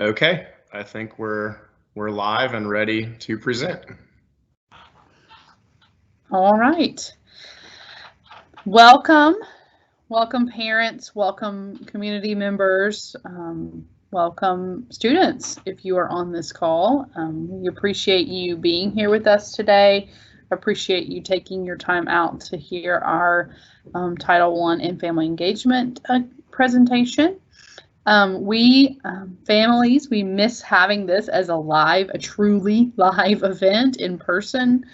Okay, I think we're live and ready to present. All right. Welcome parents, welcome community members, welcome students if you are on this call. We appreciate you being here with us today. Appreciate you taking your time out to hear our Title I and Family Engagement presentation. Families, we miss having this as a truly live event in person.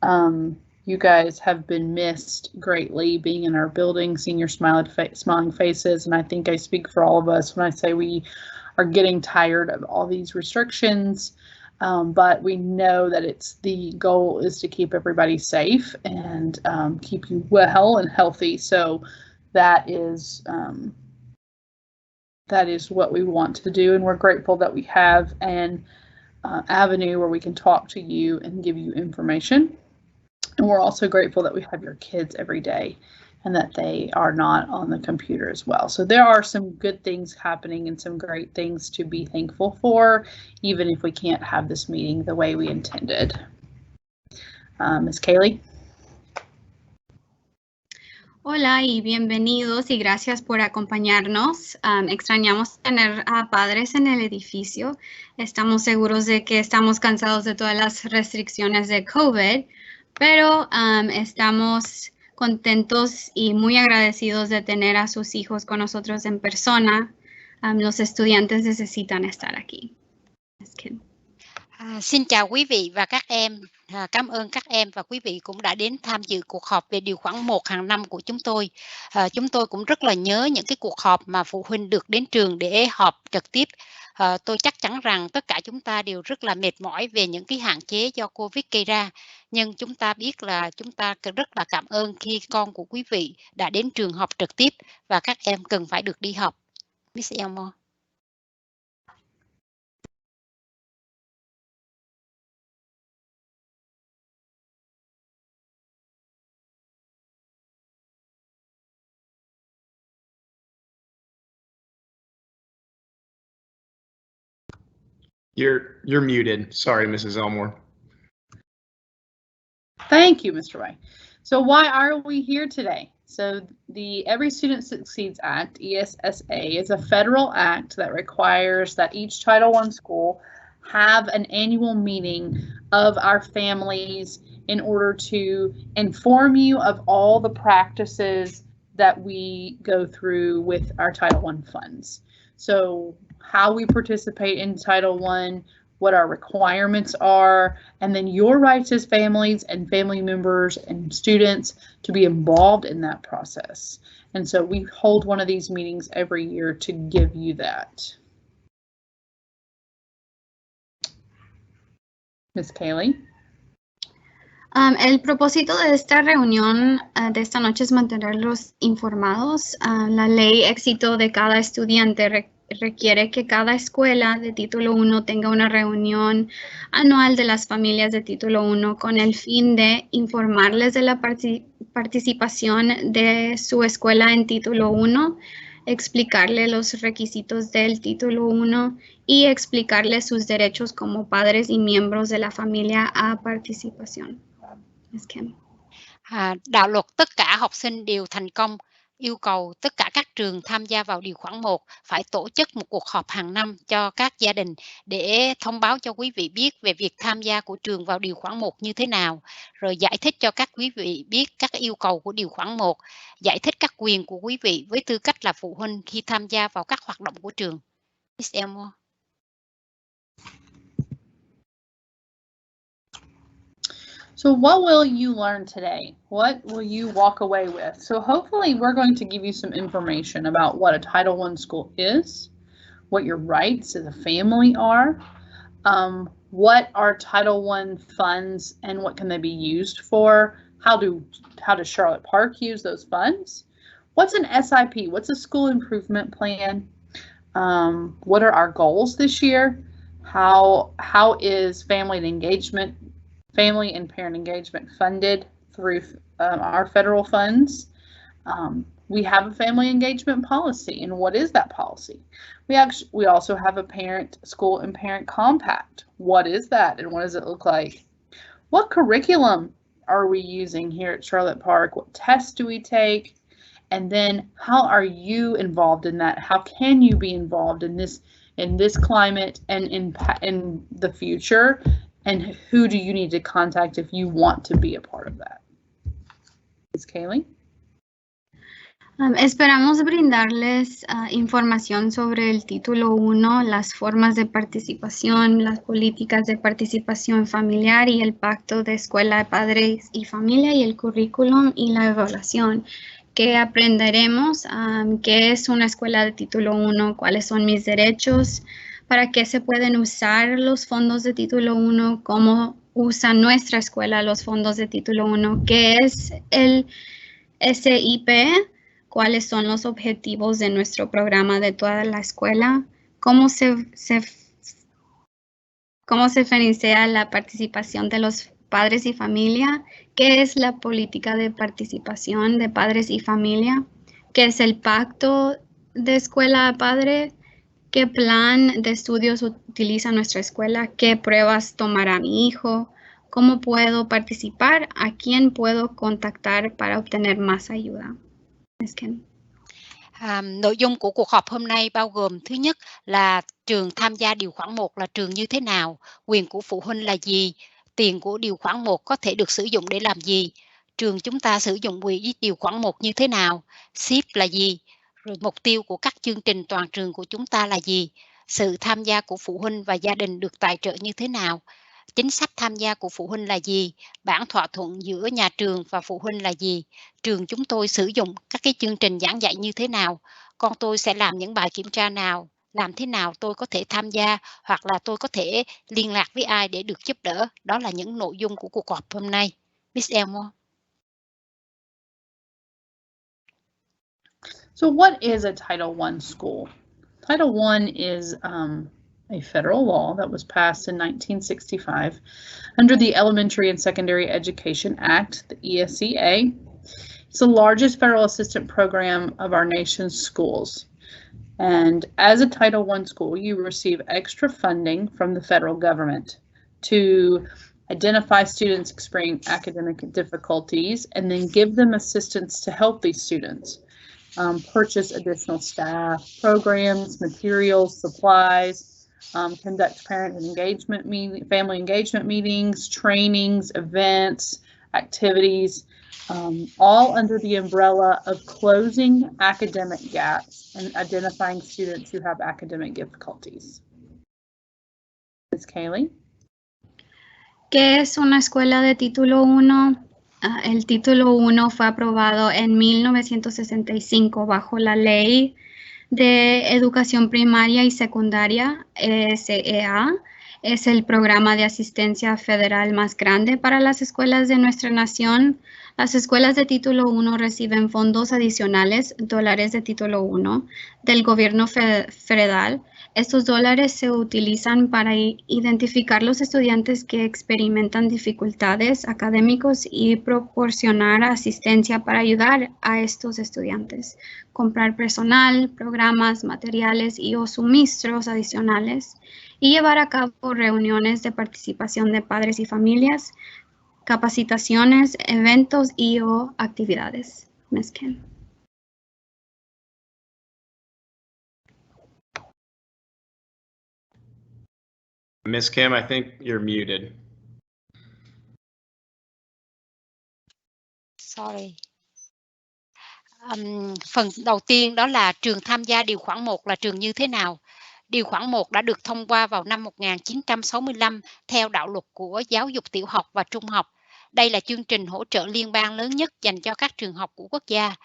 You guys have been missed greatly being in our building, seeing your smiling faces, and I think I speak for all of us when I say we are getting tired of all these restrictions, but we know that the goal is to keep everybody safe and keep you well and healthy. So that is what we want to do, and we're grateful that we have an avenue where we can talk to you and give you information. And we're also grateful that we have your kids every day and that they are not on the computer as well. So there are some good things happening and some great things to be thankful for, even if we can't have this meeting the way we intended. Ms. Kaylee. Hola y bienvenidos y gracias por acompañarnos. Extrañamos tener a padres en el edificio. Estamos seguros de que estamos cansados de todas las restricciones de COVID, pero estamos contentos y muy agradecidos de tener a sus hijos con nosotros en persona. Los estudiantes necesitan estar aquí. Xin chào quý vị và các em. Cảm ơn các em và quý vị cũng đã đến tham dự cuộc họp về điều khoản 1 hàng năm của chúng tôi. Chúng tôi cũng rất là nhớ những cái cuộc họp mà phụ huynh được đến trường để họp trực tiếp. Tôi chắc chắn rằng tất cả chúng ta đều rất là mệt mỏi về những cái hạn chế do Covid gây ra. Nhưng chúng ta biết là chúng ta rất là cảm ơn khi con của quý vị đã đến trường học trực tiếp và các em cần phải được đi học. Miss Elmore. You're muted. Sorry, Mrs. Elmore. Thank you, Mr. Ray. So why are we here today? So the Every Student Succeeds Act, ESSA, is a federal act that requires that each Title I school have an annual meeting of our families in order to inform you of all the practices that we go through with our Title I funds. So how we participate in Title I, what our requirements are, and then your rights as families and family members and students to be involved in that process. And so we hold one of these meetings every year to give you that. Ms. Kaylee. El propósito de esta reunión de esta noche es mantenerlos informados. La ley éxito de cada estudiante requiere que cada escuela de título 1 tenga una reunión anual de las familias de título 1 con el fin de informarles de la participación de su escuela en título 1, explicarle los requisitos del título 1 y explicarle sus derechos como padres y miembros de la familia a participación. Đạo luật tất cả học sinh đều thành công yêu cầu tất cả các trường tham gia vào điều khoản 1 phải tổ chức một cuộc họp hàng năm cho các gia đình để thông báo cho quý vị biết về việc tham gia của trường vào điều khoản 1 như thế nào, rồi giải thích cho các quý vị biết các yêu cầu của điều khoản 1, giải thích các quyền của quý vị với tư cách là phụ huynh khi tham gia vào các hoạt động của trường. Miss Elmore. So what will you learn today? What will you walk away with? So hopefully we're going to give you some information about what a Title I school is, what your rights as a family are, what are Title I funds and what can they be used for, how does Charlotte Park use those funds, what's an SIP, what's a school improvement plan, what are our goals this year, how is family and parent engagement funded through our federal funds. we have a family engagement policy, and what is that policy? We also have a parent, school, and parent compact. What is that, and what does it look like? What curriculum are we using here at Charlotte Park? What tests do we take? And then how are you involved in that? How can you be involved in this climate and in the future? And who do you need to contact if you want to be a part of that? Ms. Kaylee? Esperamos brindarles información sobre el título 1, las formas de participación, las políticas de participación familiar y el pacto de escuela de padres y familia y el currículum y la evaluación. ¿Qué aprenderemos? ¿Qué es una escuela de título 1? ¿Cuáles son mis derechos? ¿Para qué se pueden usar los fondos de título 1? ¿Cómo usa nuestra escuela los fondos de título 1? ¿Qué es el SIP? ¿Cuáles son los objetivos de nuestro programa de toda la escuela? ¿Cómo se financia la participación de los padres y familia? ¿Qué es la política de participación de padres y familia? ¿Qué es el pacto de escuela a padre? ¿Qué plan de estudios utiliza nuestra escuela? ¿Qué pruebas tomará mi hijo? ¿Cómo puedo participar? ¿A quién puedo contactar para obtener más ayuda? Nội dung của cuộc họp hôm nay bao gồm thứ nhất là trường tham gia điều khoản 1 là trường như thế nào, quyền của phụ huynh là gì, tiền của điều khoản 1 có thể được sử dụng để làm gì, trường chúng ta sử dụng quỹ điều khoản 1 như thế nào, SIP là gì, rồi mục tiêu của các chương trình toàn trường của chúng ta là gì, sự tham gia của phụ huynh và gia đình được tài trợ như thế nào, chính sách tham gia của phụ huynh là gì, bản thỏa thuận giữa nhà trường và phụ huynh là gì, trường chúng tôi sử dụng các cái chương trình giảng dạy như thế nào, con tôi sẽ làm những bài kiểm tra nào, làm thế nào tôi có thể tham gia hoặc là tôi có thể liên lạc với ai để được giúp đỡ. Đó là những nội dung của cuộc họp hôm nay. Miss Elmore. So what is a Title I school? Title I is a federal law that was passed in 1965 under the Elementary and Secondary Education Act, the ESEA. It's the largest federal assistance program of our nation's schools. And as a Title I school, you receive extra funding from the federal government to identify students experiencing academic difficulties and then give them assistance to help these students. Purchase additional staff, programs, materials, supplies, conduct parent engagement family engagement meetings, trainings, events, activities, all under the umbrella of closing academic gaps and identifying students who have academic difficulties. Ms. Kaylee? ¿Qué es una escuela de título 1? El título 1 fue aprobado en 1965 bajo la Ley de Educación Primaria y Secundaria, ESEA. Es el programa de asistencia federal más grande para las escuelas de nuestra nación. Las escuelas de título 1 reciben fondos adicionales, dólares de título 1, del gobierno federal. Estos dólares se utilizan para identificar los estudiantes que experimentan dificultades académicas y proporcionar asistencia para ayudar a estos estudiantes. Comprar personal, programas, materiales y o suministros adicionales y llevar a cabo reuniones de participación de padres y familias, capacitaciones, eventos y o actividades. Ms. Kim. Miss Kim, I think you're muted. Sorry. Phần đầu tiên đó là trường tham gia điều khoản 1 là trường như thế nào. Điều khoản 1 đã được thông qua vào năm 1965 theo đạo luật của giáo dục tiểu học và trung học. Đây là chương trình hỗ trợ liên bang lớn nhất dành cho các trường học của quốc gia.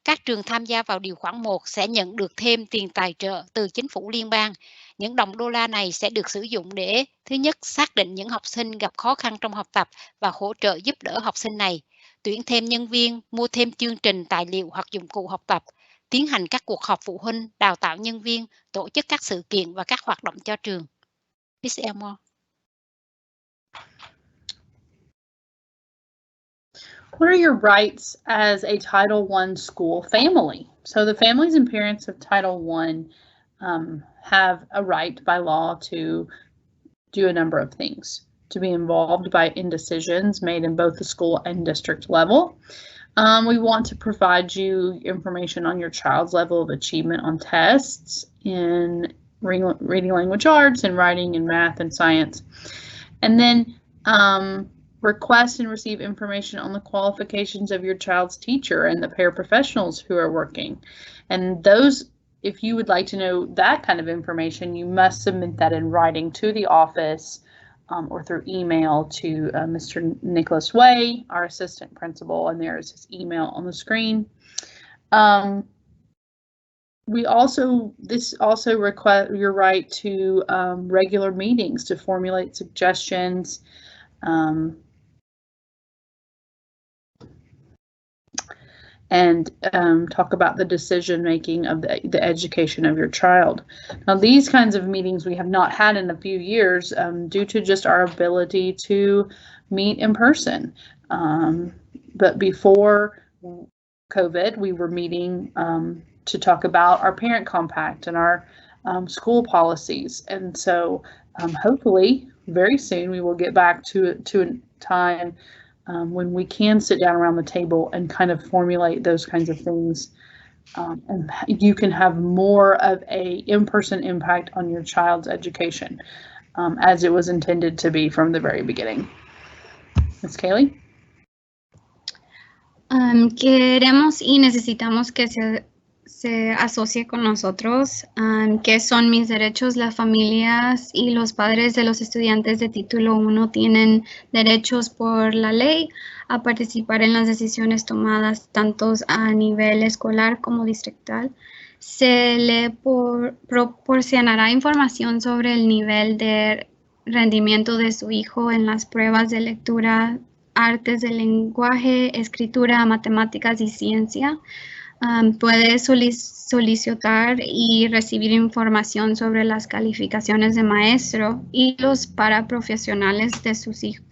Các trường tham gia vào điều khoản 1 sẽ nhận được thêm tiền tài trợ từ chính phủ liên bang. Những đồng đô la này sẽ được sử dụng để, thứ nhất, xác định những học sinh gặp khó khăn trong học tập và hỗ trợ giúp đỡ học sinh này, tuyển thêm nhân viên, mua thêm chương trình, tài liệu hoặc dụng cụ học tập, tiến hành các cuộc họp phụ huynh, đào tạo nhân viên, tổ chức các sự kiện và các hoạt động cho trường. Miss Elmore. What are your rights as a Title I school family? So the families and parents of Title I have a right by law to do a number of things, to be involved in decisions made in both the school and district level. We want to provide you information on your child's level of achievement on tests in reading language arts and writing and math and science. And then request and receive information on the qualifications of your child's teacher and the paraprofessionals who are working. And those, if you would like to know that kind of information, you must submit that in writing to the office or through email to Mr. Nicholas Way, our assistant principal, and there is his email on the screen. This also requires your right to regular meetings to formulate suggestions and talk about the decision making of the education of your child. Now, these kinds of meetings we have not had in a few years due to just our ability to meet in person. But before COVID, we were meeting to talk about our parent compact and our school policies. And so hopefully very soon we will get back to a time when we can sit down around the table and kind of formulate those kinds of things. And you can have more of a in-person impact on your child's education as it was intended to be from the very beginning. Ms. Kaylee? Queremos y necesitamos que se asocie con nosotros, que son mis derechos. Las familias y los padres de los estudiantes de título 1 tienen derechos por la ley a participar en las decisiones tomadas tanto a nivel escolar como distrital. Se le proporcionará información sobre el nivel de rendimiento de su hijo en las pruebas de lectura, artes del lenguaje, escritura, matemáticas y ciencia. Puede solicitar y recibir información sobre las calificaciones de maestro y los paraprofesionales de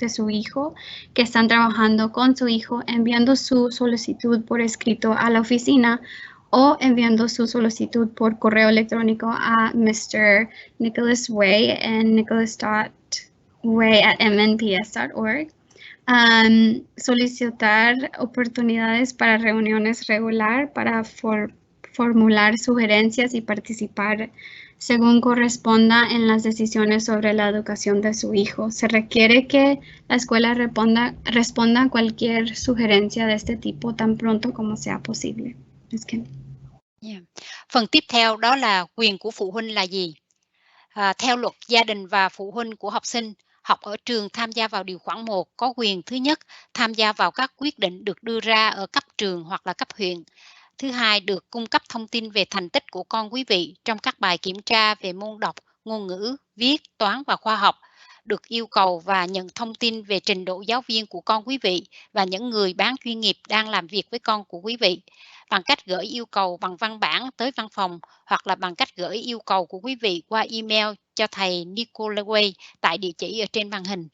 su hijo que están trabajando con su hijo, enviando su solicitud por escrito a la oficina o enviando su solicitud por correo electrónico a Mr. Nicholas Way en nicholas.way@mnps.org. Solicitar oportunidades para reuniones regular para formular sugerencias y participar según corresponda en las decisiones sobre la educación de su hijo. Se requiere que la escuela responda a cualquier sugerencia de este tipo tan pronto como sea posible. Yeah. Phần tiếp theo đó là quyền của phụ huynh là gì? Theo luật gia đình và phụ huynh của học sinh học ở trường tham gia vào điều khoản 1 có quyền thứ nhất tham gia vào các quyết định được đưa ra ở cấp trường hoặc là cấp huyện. Thứ hai, được cung cấp thông tin về thành tích của con quý vị trong các bài kiểm tra về môn đọc, ngôn ngữ, viết, toán và khoa học. Được yêu cầu và nhận thông tin về trình độ giáo viên của con quý vị và những người bán chuyên nghiệp đang làm việc với con của quý vị bằng cách gửi yêu cầu bằng văn bản tới văn phòng hoặc là bằng cách gửi yêu cầu của quý vị qua email cho thầy Nicholas Way tại địa chỉ ở trên màn hình.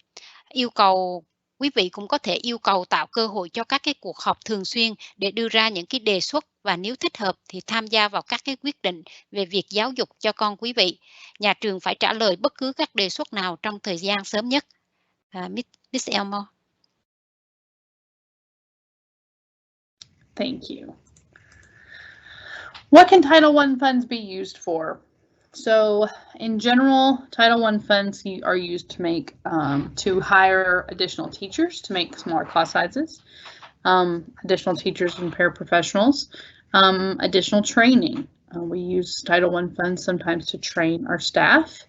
Quý vị cũng có thể yêu cầu tạo cơ hội cho các cái cuộc họp thường xuyên để đưa ra những cái đề xuất và nếu thích hợp thì tham gia vào các cái quyết định về việc giáo dục cho con quý vị. Nhà trường phải trả lời bất cứ các đề xuất nào trong thời gian sớm nhất. Miss Elmore. Thank you. What can Title I funds be used for? So in general, Title I funds are used to make to hire additional teachers to make smaller class sizes, additional teachers and paraprofessionals, additional training. We use Title I funds sometimes to train our staff,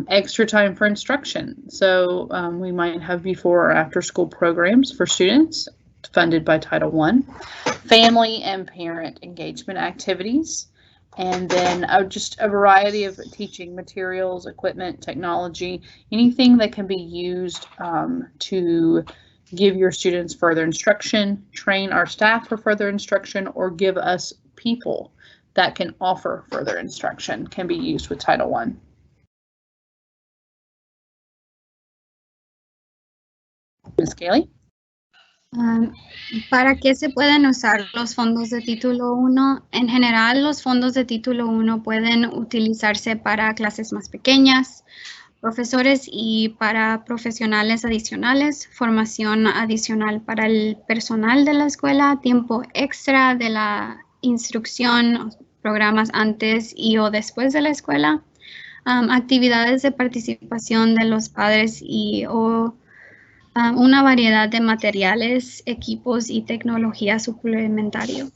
extra time for instruction. So we might have before or after school programs for students funded by Title I, family and parent engagement activities, and then just a variety of teaching materials, equipment, technology, anything that can be used to give your students further instruction, train our staff for further instruction, or give us people that can offer further instruction can be used with Title I. Ms. Gailey? ¿Para qué se pueden usar los fondos de título 1? En general, los fondos de título 1 pueden utilizarse para clases más pequeñas, profesores y para profesionales adicionales, formación adicional para el personal de la escuela, tiempo extra de la instrucción, programas antes y o después de la escuela, actividades de participación de los padres y o una variedad de materiales, equipos y tecnología suplementario.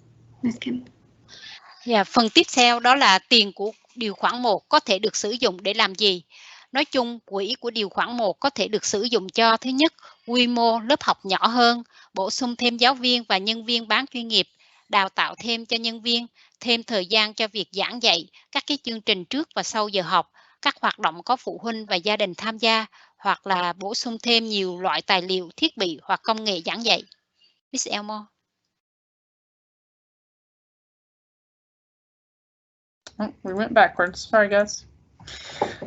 Phần tiếp theo đó là tiền của điều khoản 1 có thể được sử dụng để làm gì? Nói chung, quỹ của điều khoản 1 có thể được sử dụng cho thứ nhất, quy mô lớp học nhỏ hơn, bổ sung thêm giáo viên và nhân viên bán chuyên nghiệp, đào tạo thêm cho nhân viên, thêm thời gian cho việc giảng dạy, các cái chương trình trước và sau giờ học, các hoạt động có phụ huynh và gia đình tham gia, hoặc là bổ sung thêm nhiều loại tài liệu, thiết bị hoặc công nghệ giảng dạy. Miss Elmore. Oh, we went backwards. Sorry, guys.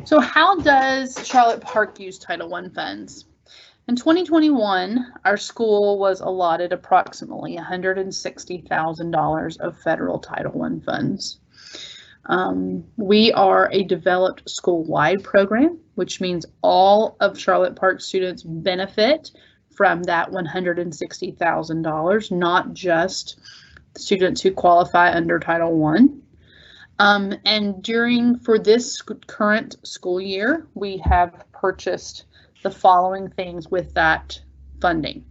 So how does Charlotte Park use Title I funds? In 2021, our school was allotted approximately $160,000 of federal Title I funds. We are a developed school-wide program, which means all of Charlotte Park students benefit from that $160,000, not just students who qualify under Title I. And for this current school year, we have purchased the following things with that funding.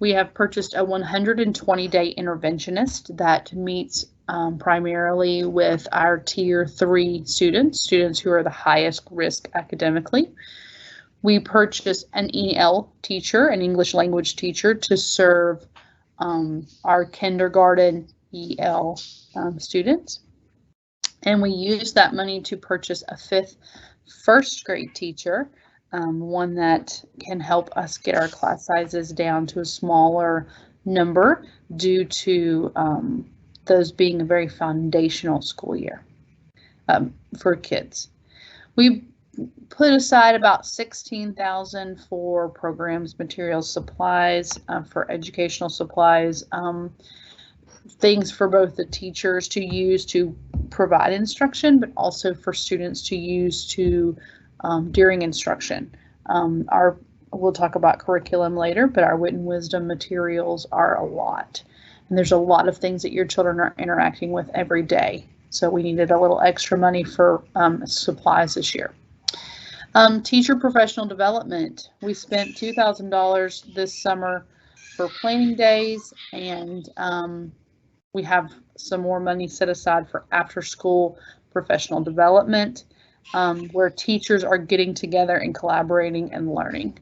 We have purchased a 120-day interventionist that meets primarily with our Tier 3 students who are the highest risk academically. We purchased an EL teacher, an English language teacher, to serve our kindergarten EL students. And we used that money to purchase a 5th first grade teacher, one that can help us get our class sizes down to a smaller number due to those being a very foundational school year for kids. We put aside about $16,000 for programs, materials, supplies, for educational supplies, things for both the teachers to use to provide instruction, but also for students to use during instruction. We'll talk about curriculum later, but our Wit and Wisdom materials are a lot. And there's a lot of things that your children are interacting with every day. So we needed a little extra money for supplies this year. Teacher professional development. We spent $2,000 this summer for planning days, and we have some more money set aside for after school professional development, where teachers are getting together and collaborating and learning.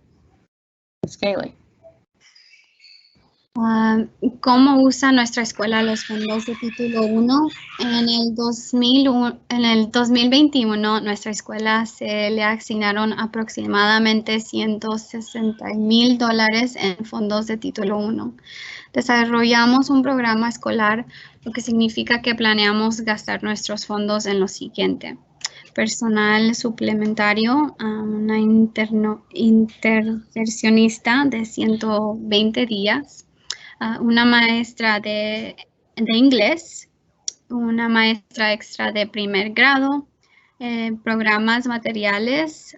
Ms. Kaylee. ¿Cómo usa nuestra escuela los fondos de título 1? En el 2021, nuestra escuela se le asignaron aproximadamente $160,000 en fondos de título 1. Desarrollamos un programa escolar, lo que significa que planeamos gastar nuestros fondos en lo siguiente: personal suplementario, una intervencionista de 120 días, una maestra de inglés, una maestra extra de primer grado, programas materiales,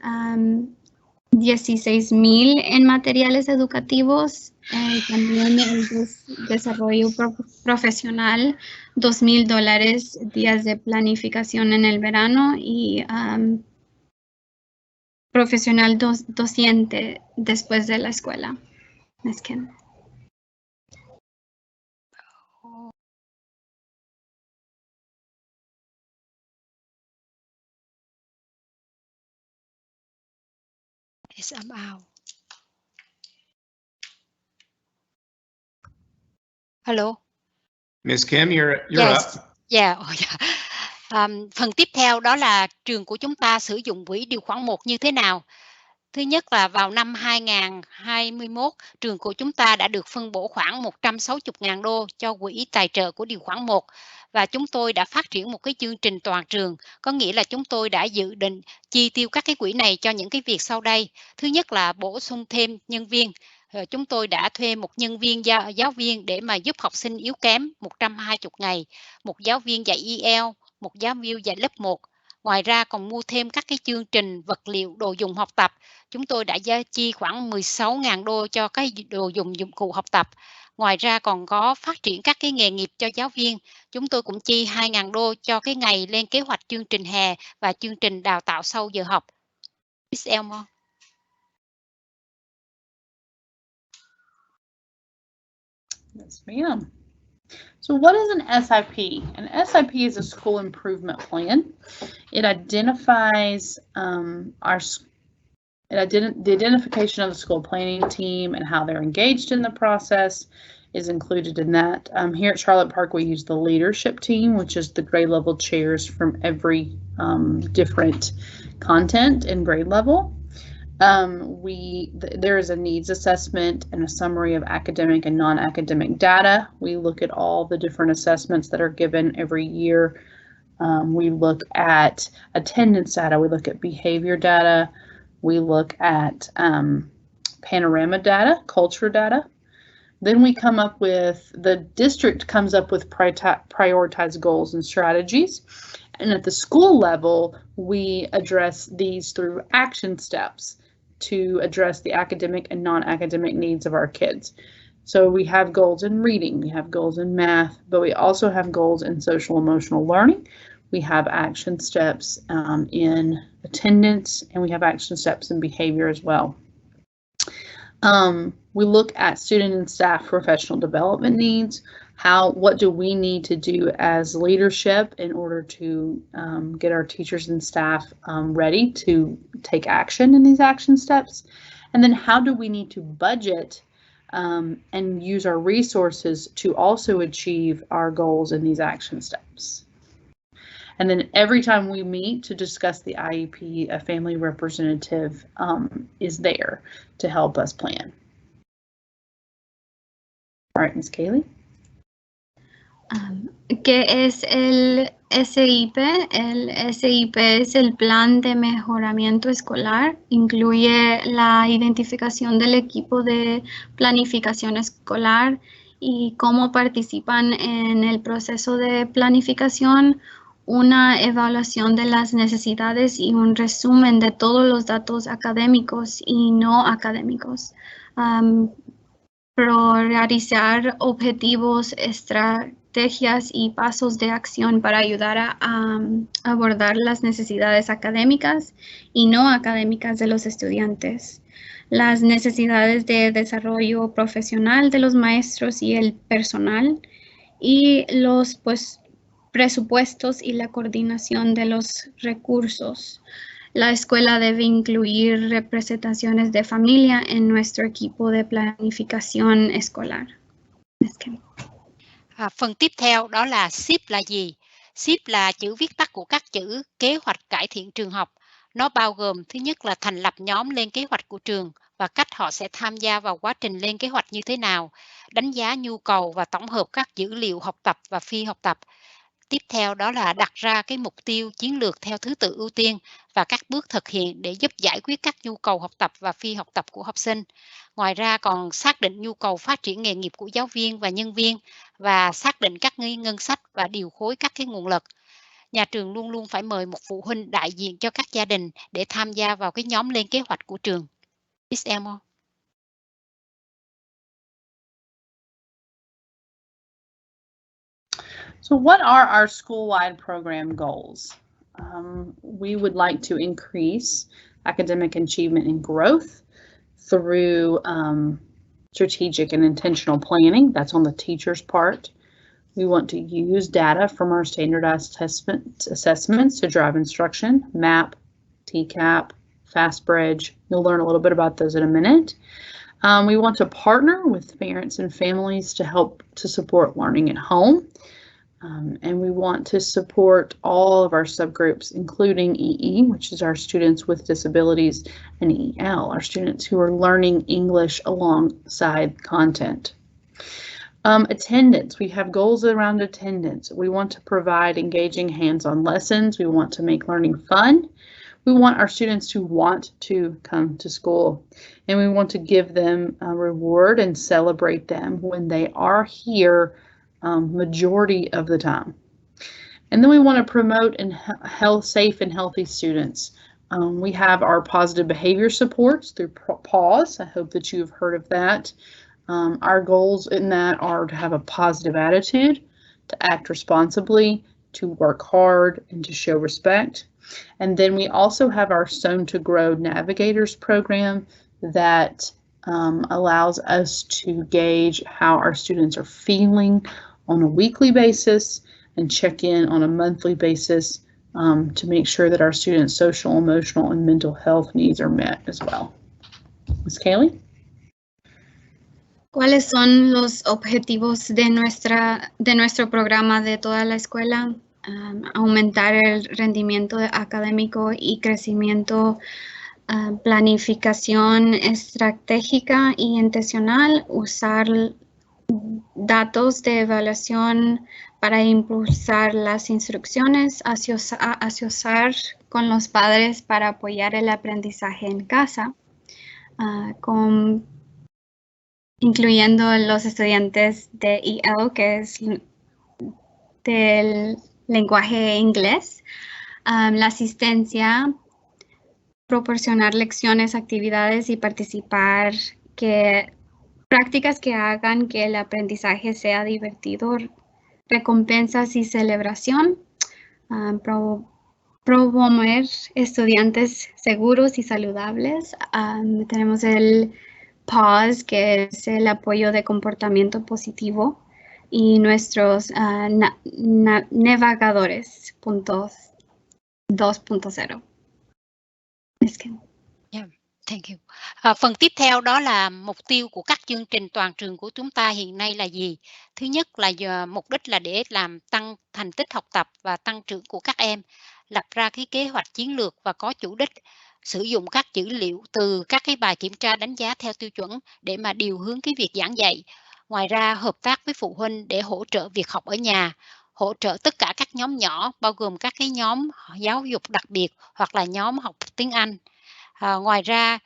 16,000 en materiales educativos, también el desarrollo profesional, $2,000 días de planificación en el verano y profesional docente después de la escuela. Ms. Kim. Yes, I'm out. Hello. Ms. Kim, you're Yes. up. Yeah. Phần tiếp theo đó là trường của chúng ta sử dụng quỹ điều khoản 1 như thế nào? Thứ nhất là vào năm 2021, trường của chúng ta đã được phân bổ khoảng $160,000 cho quỹ tài trợ của điều khoản 1, và chúng tôi đã phát triển một cái chương trình toàn trường, có nghĩa là chúng tôi đã dự định chi tiêu các cái quỹ này cho những cái việc sau đây. Thứ nhất là bổ sung thêm nhân viên. chúng tôi đã thuê một nhân viên giáo viên để mà giúp học sinh yếu kém 120 ngày, một giáo viên dạy EL, một giáo viên dạy lớp 1. Ngoài ra còn mua thêm các cái chương trình, vật liệu, đồ dùng học tập. Chúng tôi đã chi khoảng 16.000 đô cho cái đồ dụng cụ học tập. Ngoài ra còn có phát triển các cái nghề nghiệp cho giáo viên. Chúng tôi cũng chi 2.000 đô cho cái ngày lên kế hoạch chương trình hè và chương trình đào tạo sau giờ học. Miss Elmore. Yes, ma'am. So what is an SIP? An SIP is a school improvement plan. It identifies the identification of the school planning team and how they're engaged in the process is included in that. Here at Charlotte Park, we use the leadership team, which is the grade level chairs from every different content and grade level. There is a needs assessment and a summary of academic and non-academic data. We look at all the different assessments that are given every year. We look at attendance data, we look at behavior data, we look at panorama data, culture data. Then we come up with, the district comes up with prioritized goals and strategies. And at the school level, we address these through action steps to address the academic and non-academic needs of our kids. So we have goals in reading, we have goals in math, but we also have goals in social emotional learning. We have action steps in attendance, and we have action steps in behavior as well. We look at student and staff professional development needs. What do we need to do as leadership in order to get our teachers and staff ready to take action in these action steps? And then how do we need to budget and use our resources to also achieve our goals in these action steps? And then every time we meet to discuss the IEP, a family representative is there to help us plan. All right, Ms. Kaylee. ¿Qué es el SIP? El SIP es el Plan de Mejoramiento Escolar. Incluye la identificación del equipo de planificación escolar y cómo participan en el proceso de planificación, una evaluación de las necesidades y un resumen de todos los datos académicos y no académicos. Priorizar objetivos, estrategias y pasos de acción para ayudar a abordar las necesidades académicas y no académicas de los estudiantes. Las necesidades de desarrollo profesional de los maestros y el personal y los presupuestos y la coordinación de los recursos. La escuela debe incluir representaciones de familia en nuestro equipo de planificación escolar. Phần tiếp theo đó là SIP là gì? SIP là chữ viết tắt của các chữ kế hoạch cải thiện trường học. Nó bao gồm thứ nhất là thành lập nhóm lên kế hoạch của trường và cách họ sẽ tham gia vào quá trình lên kế hoạch như thế nào, đánh giá nhu cầu và tổng hợp các dữ liệu học tập và phi học tập. Tiếp theo đó là đặt ra cái mục tiêu chiến lược theo thứ tự ưu tiên và các bước thực hiện để giúp giải quyết các nhu cầu học tập và phi học tập của học sinh. Ngoài ra còn xác định nhu cầu phát triển nghề nghiệp của giáo viên và nhân viên và xác định các ngân sách và điều phối các cái nguồn lực. Nhà trường luôn luôn phải mời một phụ huynh đại diện cho các gia đình để tham gia vào cái nhóm lên kế hoạch của trường. Miss Elmore. So what are our school-wide program goals? We would like to increase academic achievement and growth through strategic and intentional planning. That's on the teacher's part. We want to use data from our standardized assessments to drive instruction, MAP, TCAP, FastBridge. You'll learn a little bit about those in a minute. We want to partner with parents and families to help to support learning at home. And we want to support all of our subgroups, including EE, which is our students with disabilities, and EL, our students who are learning English alongside content. Attendance, we have goals around attendance. We want to provide engaging hands-on lessons. We want to make learning fun. We want our students to want to come to school, and we want to give them a reward and celebrate them when they are here majority of the time. And then we want to promote safe and healthy students. We have our positive behavior supports through PAWS. I hope that you have heard of that. Our goals in that are to have a positive attitude, to act responsibly, to work hard, and to show respect. And then we also have our Sown to Grow Navigators program that allows us to gauge how our students are feeling on a weekly basis and check in on a monthly basis to make sure that our students' social, emotional, and mental health needs are met as well. Ms. Kaylee? ¿Cuáles son los objetivos de nuestro programa de toda la escuela? Aumentar el rendimiento académico y crecimiento, planificación estratégica y intencional, usar datos de evaluación para impulsar las instrucciones, asociar con los padres para apoyar el aprendizaje en casa, incluyendo los estudiantes de EL, que es del lenguaje inglés, la asistencia, proporcionar lecciones, actividades y participar, prácticas que hagan que el aprendizaje sea divertido, recompensas y celebración, promover estudiantes seguros y saludables. Tenemos el PAWS, que es el apoyo de comportamiento positivo, y nuestros navegadores 2.0. Thank you. Phần tiếp theo đó là mục tiêu của các chương trình toàn trường của chúng ta hiện nay là gì? Thứ nhất là mục đích là để làm tăng thành tích học tập và tăng trưởng của các em, lập ra cái kế hoạch chiến lược và có chủ đích, sử dụng các dữ liệu từ các cái bài kiểm tra đánh giá theo tiêu chuẩn để mà điều hướng cái việc giảng dạy. Ngoài ra, hợp tác với phụ huynh để hỗ trợ việc học ở nhà, hỗ trợ tất cả các nhóm nhỏ, bao gồm các cái nhóm giáo dục đặc biệt hoặc là nhóm học tiếng Anh. Ngoài ra,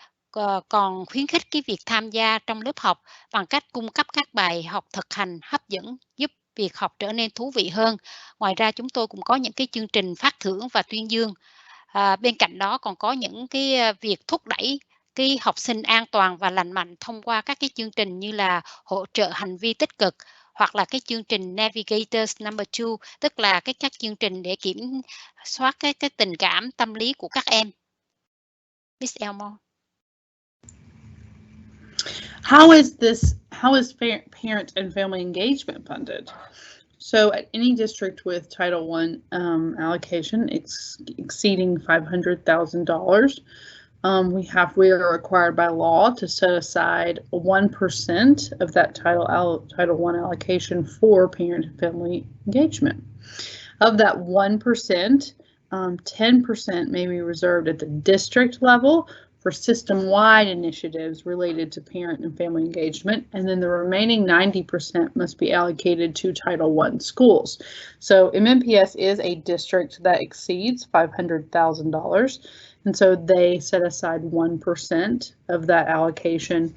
còn khuyến khích cái việc tham gia trong lớp học bằng cách cung cấp các bài học thực hành hấp dẫn giúp việc học trở nên thú vị hơn. Ngoài ra, chúng tôi cũng có những cái chương trình phát thưởng và tuyên dương. Bên cạnh đó còn có những cái việc thúc đẩy cái học sinh an toàn và lành mạnh thông qua các cái chương trình như là hỗ trợ hành vi tích cực hoặc là cái chương trình Navigators Number 2, tức là các chương trình để kiểm soát cái tình cảm tâm lý của các em. Miss Elmore. How is parent and family engagement funded? So at any district with Title I allocation exceeding $500,000, we are required by law to set aside 1% of that Title I allocation for parent and family engagement. Of that 1%, 10% may be reserved at the district level for system-wide initiatives related to parent and family engagement, and then the remaining 90% must be allocated to Title I schools. So MNPS is a district that exceeds $500,000, and so they set aside 1% of that allocation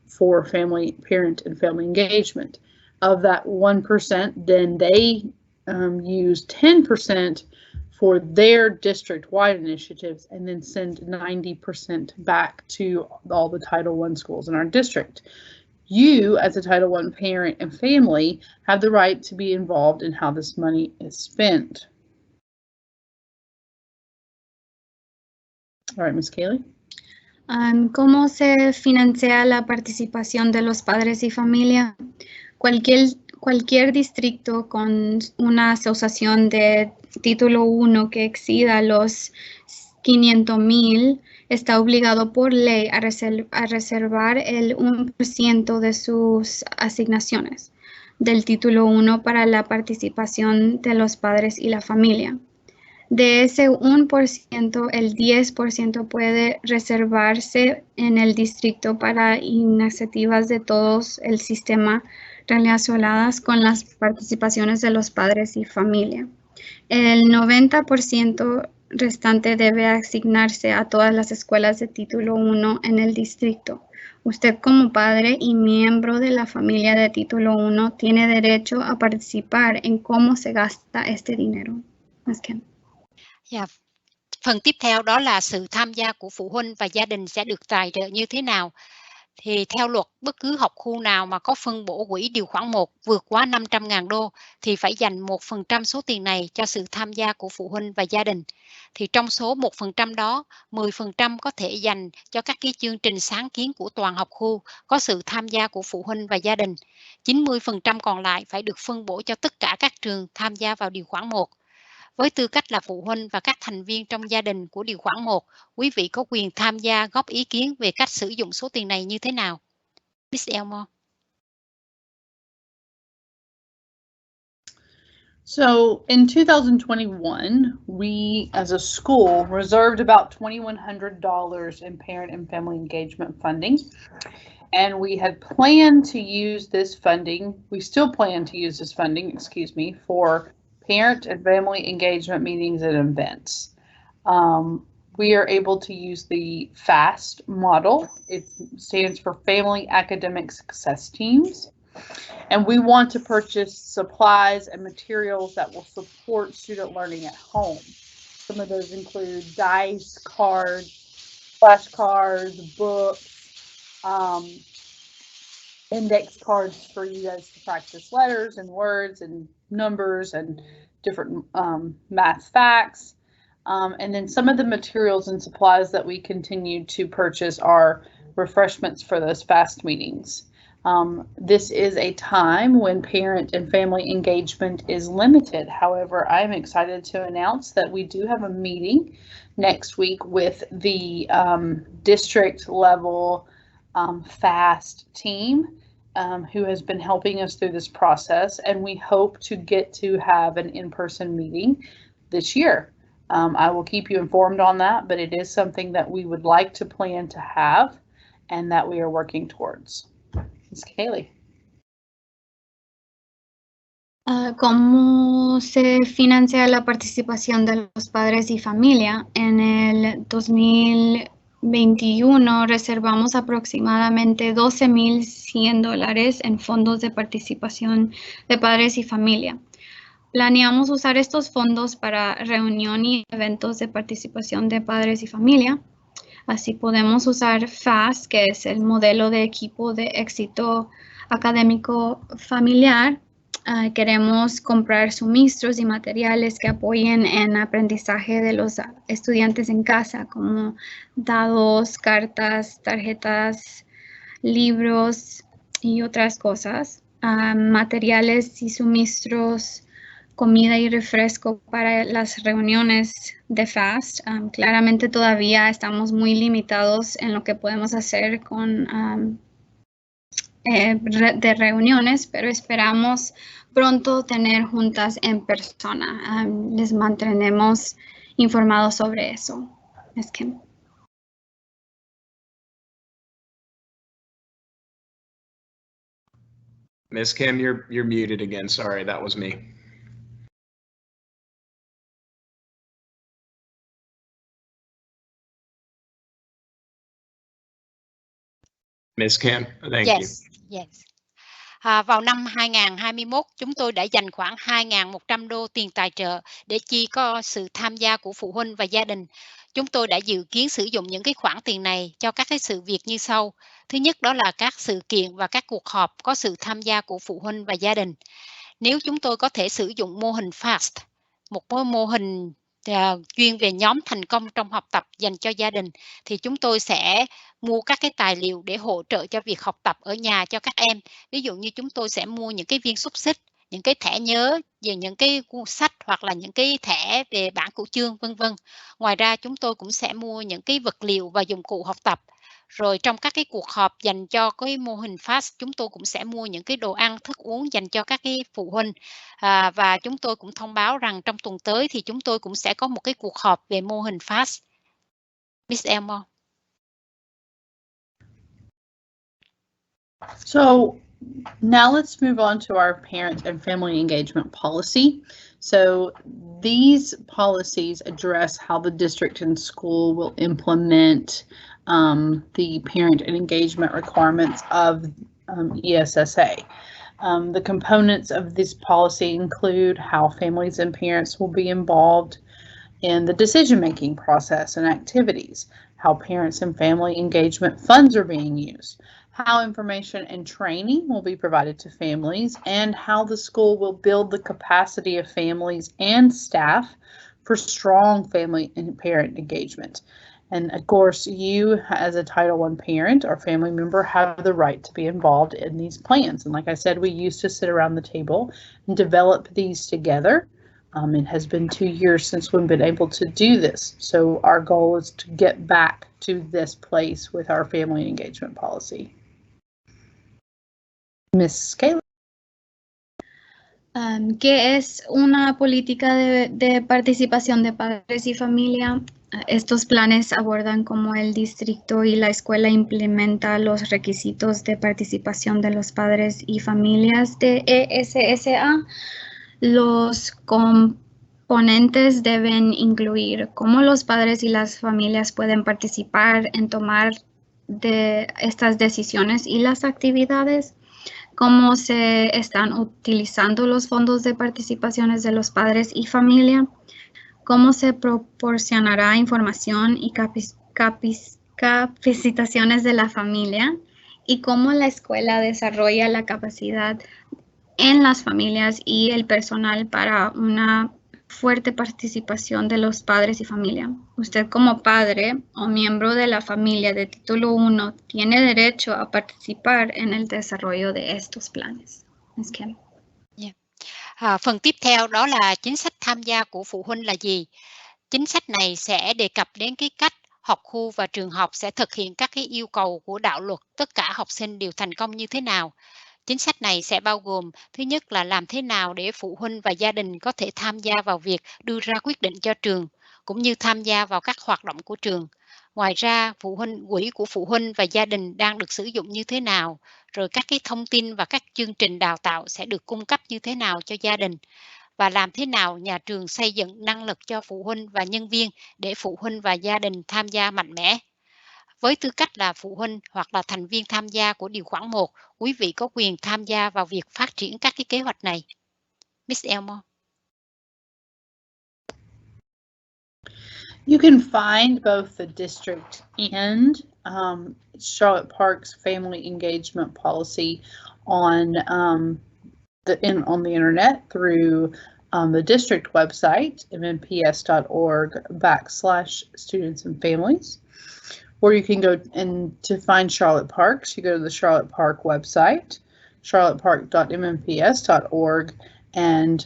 for parent and family engagement. Of that 1%, then they use 10% for their district-wide initiatives and then send 90% back to all the Title I schools in our district. You, as a Title I parent and family, have the right to be involved in how this money is spent. All right, Ms. Kaylee. ¿Cómo se financia la participación de los padres y familia? Cualquier distrito con una asociación de Título 1 que exceda los 500,000 está obligado por ley a reservar el 1% de sus asignaciones del Título 1 para la participación de los padres y la familia. De ese 1%, el 10% puede reservarse en el distrito para iniciativas de todos el sistema relacionadas con las participaciones de los padres y familia. El 90% restante debe asignarse a todas las escuelas de título 1 en el distrito. Usted como padre y miembro de la familia de título 1 tiene derecho a participar en cómo se gasta este dinero. Yeah. Phần tiếp theo đó là sự tham gia của phụ huynh và gia đình sẽ được tài trợ như thế nào. Thì theo luật, bất cứ học khu nào mà có phân bổ quỹ điều khoản 1 vượt quá 500.000 đô thì phải dành 1% số tiền này cho sự tham gia của phụ huynh và gia đình. Thì trong số 1% đó, 10% có thể dành cho các cái chương trình sáng kiến của toàn học khu có sự tham gia của phụ huynh và gia đình. 90% còn lại phải được phân bổ cho tất cả các trường tham gia vào điều khoản 1. Với tư cách là phụ huynh và các thành viên trong gia đình của điều khoản 1, quý vị có quyền tham gia góp ý kiến về cách sử dụng số tiền này như thế nào? Miss Elmore. So in 2021, we as a school reserved about $2,100 in parent and family engagement funding. And we had planned to use this funding, we still plan to use this funding, excuse me, for parent and family engagement meetings and events. We are able to use the FAST model. It stands for Family Academic Success Teams. And we want to purchase supplies and materials that will support student learning at home. Some of those include dice, cards, flashcards, books, index cards for you guys to practice letters and words and numbers and different math facts. And then some of the materials and supplies that we continue to purchase are refreshments for those FAST meetings. This is a time when parent and family engagement is limited. However, I'm excited to announce that we do have a meeting next week with the district level FAST team who has been helping us through this process, and we hope to get to have an in-person meeting this year. I will keep you informed on that, but it is something that we would like to plan to have and that we are working towards. Ms. Kaylee. ¿Cómo se financia la participación de los padres y familia? En el 2021 reservamos aproximadamente $12,100 en fondos de participación de padres y familia. Planeamos usar estos fondos para reunión y eventos de participación de padres y familia. Así podemos usar FAST, que es el modelo de equipo de éxito académico familiar. Queremos comprar suministros y materiales que apoyen en aprendizaje de los estudiantes en casa, como dados, cartas, tarjetas, libros y otras cosas. Materiales y suministros, comida y refresco para las reuniones de FAST. Claramente todavía estamos muy limitados en lo que podemos hacer con de reuniones, pero esperamos pronto tener juntas en persona. Les mantendremos informados sobre eso. Ms. Kim. Ms. Kim, you're muted again. Sorry, that was me. Ms. Kim, thank you. Yes. Vào năm 2021, chúng tôi đã dành khoảng 2.100 đô tiền tài trợ để chi có sự tham gia của phụ huynh và gia đình. Chúng tôi đã dự kiến sử dụng những cái khoản tiền này cho các cái sự việc như sau. Thứ nhất đó là các sự kiện và các cuộc họp có sự tham gia của phụ huynh và gia đình. Nếu chúng tôi có thể sử dụng mô hình FAST, một mô hình chuyên về nhóm thành công trong học tập dành cho gia đình, thì chúng tôi sẽ mua các cái tài liệu để hỗ trợ cho việc học tập ở nhà cho các em. Ví dụ như chúng tôi sẽ mua những cái viên xúc xích, những cái thẻ nhớ về những cái cuốn sách hoặc là những cái thẻ về bảng cửu chương, vân vân. Ngoài ra chúng tôi cũng sẽ mua những cái vật liệu và dụng cụ học tập. Rồi trong các cái cuộc họp dành cho cái mô hình FAST, chúng tôi cũng sẽ mua những cái đồ ăn, thức uống dành cho các cái phụ huynh. Và chúng tôi cũng thông báo rằng trong tuần tới thì chúng tôi cũng sẽ có một cái cuộc họp về mô hình FAST. Miss Elmore. So now let's move on to our parent and family engagement policy. So these policies address how the district and school will implement the parent and engagement requirements of ESSA. The components of this policy include how families and parents will be involved in the decision-making process and activities, how parents and family engagement funds are being used, how information and training will be provided to families, and how the school will build the capacity of families and staff for strong family and parent engagement. And of course, you as a Title I parent or family member have the right to be involved in these plans. And like I said, we used to sit around the table and develop these together. It has been 2 years since we've been able to do this. So our goal is to get back to this place with our family engagement policy. Miss Kayla. ¿Qué es una política de participación de padres y familia? Estos planes abordan cómo el distrito y la escuela implementa los requisitos de participación de los padres y familias de ESSA. Los componentes deben incluir cómo los padres y las familias pueden participar en tomar de estas decisiones y las actividades, cómo se están utilizando los fondos de participaciones de los padres y familia, cómo se proporcionará información y capacitaciones de la familia y cómo la escuela desarrolla la capacidad en las familias y el personal para una fuerte participación de los padres y familia. Usted como padre o miembro de la familia de título 1 tiene derecho a participar en el desarrollo de estos planes. Ms. Kim. Phần tiếp theo đó là chính sách tham gia của phụ huynh là gì? Chính sách này sẽ đề cập đến cái cách học khu và trường học sẽ thực hiện các cái yêu cầu của đạo luật tất cả học sinh đều thành công như thế nào. Chính sách này sẽ bao gồm thứ nhất là làm thế nào để phụ huynh và gia đình có thể tham gia vào việc đưa ra quyết định cho trường, cũng như tham gia vào các hoạt động của trường. Ngoài ra, quỹ của phụ huynh và gia đình đang được sử dụng như thế nào, rồi các cái thông tin và các chương trình đào tạo sẽ được cung cấp như thế nào cho gia đình, và làm thế nào nhà trường xây dựng năng lực cho phụ huynh và nhân viên để phụ huynh và gia đình tham gia mạnh mẽ. Với tư cách là phụ huynh hoặc là thành viên tham gia của điều khoản 1, quý vị có quyền tham gia vào việc phát triển các cái kế hoạch này. Miss Elmore. You can find both the district and Charlotte Park's family engagement policy on the internet through the district website, mmps.org/students and families. Or you can go and to find Charlotte Parks, you go to the Charlotte Park website, charlottepark.mmps.org, and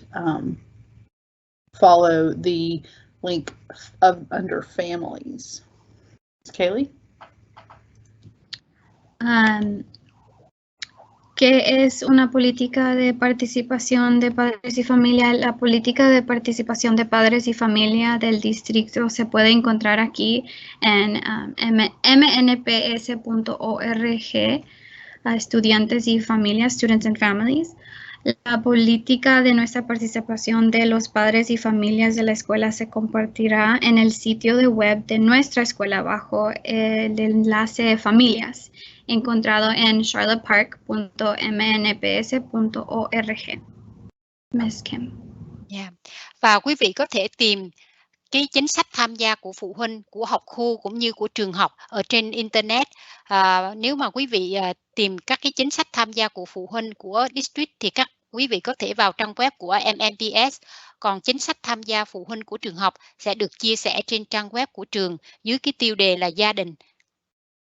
follow the link under families. Kaylee? ¿Qué es una política de participación de padres y familia? La política de participación de padres y familia del distrito se puede encontrar aquí en mnps.org, estudiantes y familias, students and families. La política de nuestra participación de los padres y familias de la escuela se compartirá en el sitio de web de nuestra escuela bajo el enlace familias, encontrado en charlottepark.mnps.org. Ms. Kim. Và quý vị có thể tìm cái chính sách tham gia của phụ huynh, của học khu cũng như của trường học ở trên Internet. Nếu mà quý vị tìm các cái chính sách tham gia của phụ huynh của district thì quý vị có thể vào trang web của MMPS. Còn chính sách tham gia phụ huynh của trường học sẽ được chia sẻ trên trang web của trường dưới cái tiêu đề là gia đình.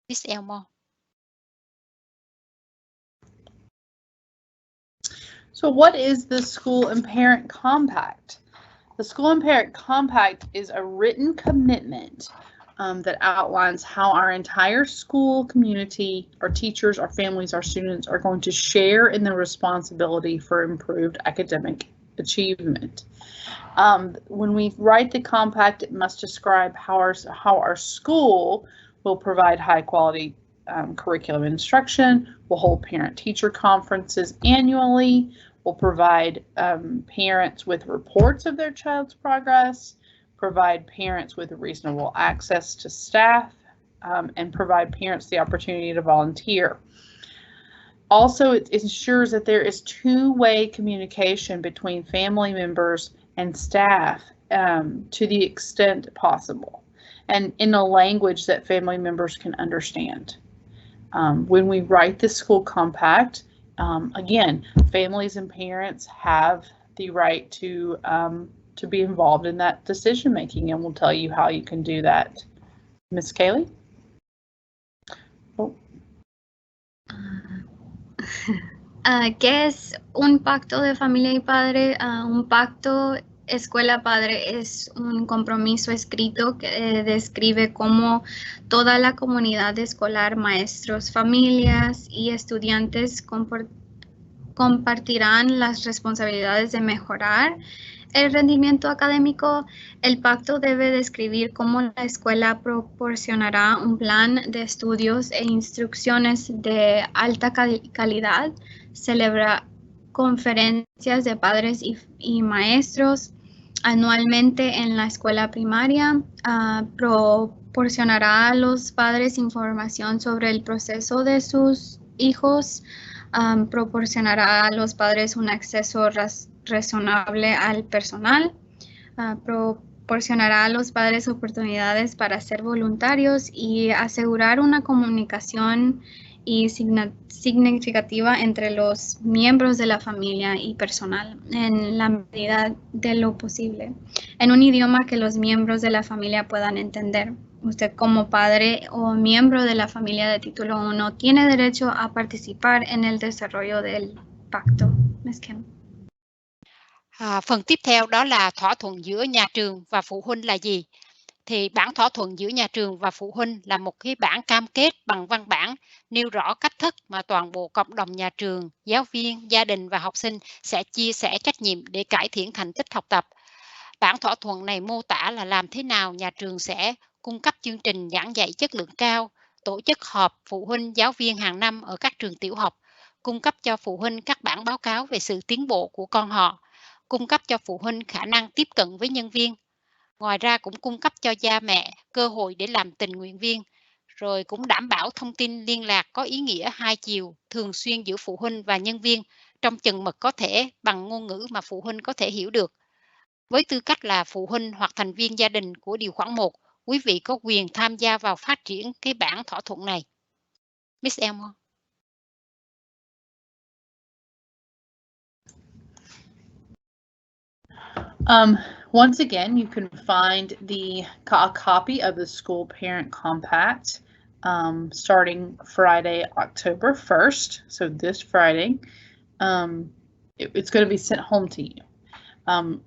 Miss Elmore. So what is the School and Parent Compact? The School and Parent Compact is a written commitment that outlines how our entire school community, our teachers, our families, our students are going to share in the responsibility for improved academic achievement. When we write the compact, it must describe how our school will provide high quality curriculum instruction, will hold parent-teacher conferences annually, will provide parents with reports of their child's progress, provide parents with reasonable access to staff, and provide parents the opportunity to volunteer. Also, it ensures that there is two-way communication between family members and staff to the extent possible, and in a language that family members can understand. When we write the school compact, again, families and parents have the right to be involved in that decision making, and we'll tell you how you can do that. Ms. Kaylee? Oh. ¿Qué es un pacto de familia y padre? Un pacto escuela-padre es un compromiso escrito que describe cómo toda la comunidad escolar, maestros, familias y estudiantes compartirán las responsabilidades de mejorar el rendimiento académico. El pacto debe describir cómo la escuela proporcionará un plan de estudios e instrucciones de alta calidad, celebra conferencias de padres y maestros anualmente en la escuela primaria, proporcionará a los padres información sobre el proceso de sus hijos, proporcionará a los padres un acceso razonable al personal, proporcionará a los padres oportunidades para ser voluntarios y asegurar una comunicación significativa entre los miembros de la familia y personal en la medida de lo posible, en un idioma que los miembros de la familia puedan entender. Usted como padre o miembro de la familia de título 1 tiene derecho a participar en el desarrollo del pacto. Ms. Kim. Phần tiếp theo đó là thỏa thuận giữa nhà trường và phụ huynh là gì? Thì bản thỏa thuận giữa nhà trường và phụ huynh là một cái bản cam kết bằng văn bản nêu rõ cách thức mà toàn bộ cộng đồng nhà trường, giáo viên, gia đình và học sinh sẽ chia sẻ trách nhiệm để cải thiện thành tích học tập. Bản thỏa thuận này mô tả là làm thế nào nhà trường sẽ cung cấp chương trình giảng dạy chất lượng cao, tổ chức họp phụ huynh giáo viên hàng năm ở các trường tiểu học, cung cấp cho phụ huynh các bản báo cáo về sự tiến bộ của con họ, cung cấp cho phụ huynh khả năng tiếp cận với nhân viên. Ngoài ra cũng cung cấp cho cha mẹ cơ hội để làm tình nguyện viên, rồi cũng đảm bảo thông tin liên lạc có ý nghĩa hai chiều thường xuyên giữa phụ huynh và nhân viên trong chừng mực có thể bằng ngôn ngữ mà phụ huynh có thể hiểu được. Với tư cách là phụ huynh hoặc thành viên gia đình của điều khoản 1, quý vị có quyền tham gia vào phát triển cái bản thỏa thuận này. Miss Elmore. Once again, you can find a copy of the School Parent Compact starting Friday, October 1st. So this Friday, it's going to be sent home to you.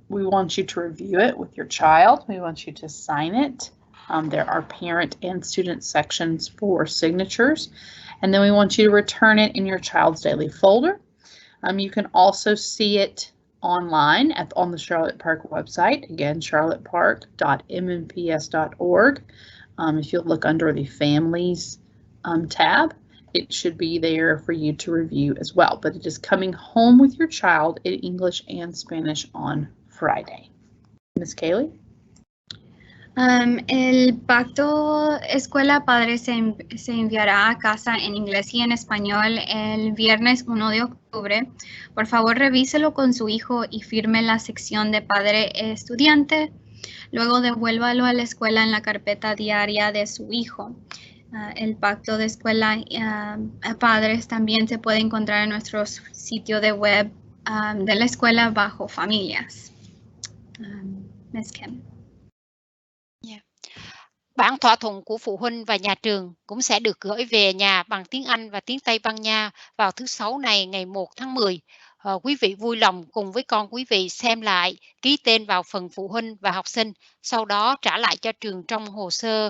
We want you to review it with your child. We want you to sign it. There are parent and student sections for signatures. And then we want you to return it in your child's daily folder. You can also see it online on the Charlotte Park website, again, charlottepark.mmps.org. If you look under the Families tab, it should be there for you to review as well, but it is coming home with your child in English and Spanish on Friday. Ms. Kaylee? El pacto escuela-padre se enviará a casa en inglés y en español el viernes 1 de octubre. Por favor, revíselo con su hijo y firme la sección de padre-estudiante. Luego devuélvalo a la escuela en la carpeta diaria de su hijo. El pacto de escuela padres también se puede encontrar en nuestro sitio de web de la escuela bajo familias. Ms. Kim. Bản thỏa thuận của phụ huynh và nhà trường cũng sẽ được gửi về nhà bằng tiếng Anh và tiếng Tây Ban Nha vào thứ Sáu này ngày 1 tháng 10. Quý vị vui lòng cùng với con quý vị xem lại, ký tên vào phần phụ huynh và học sinh, sau đó trả lại cho trường trong hồ sơ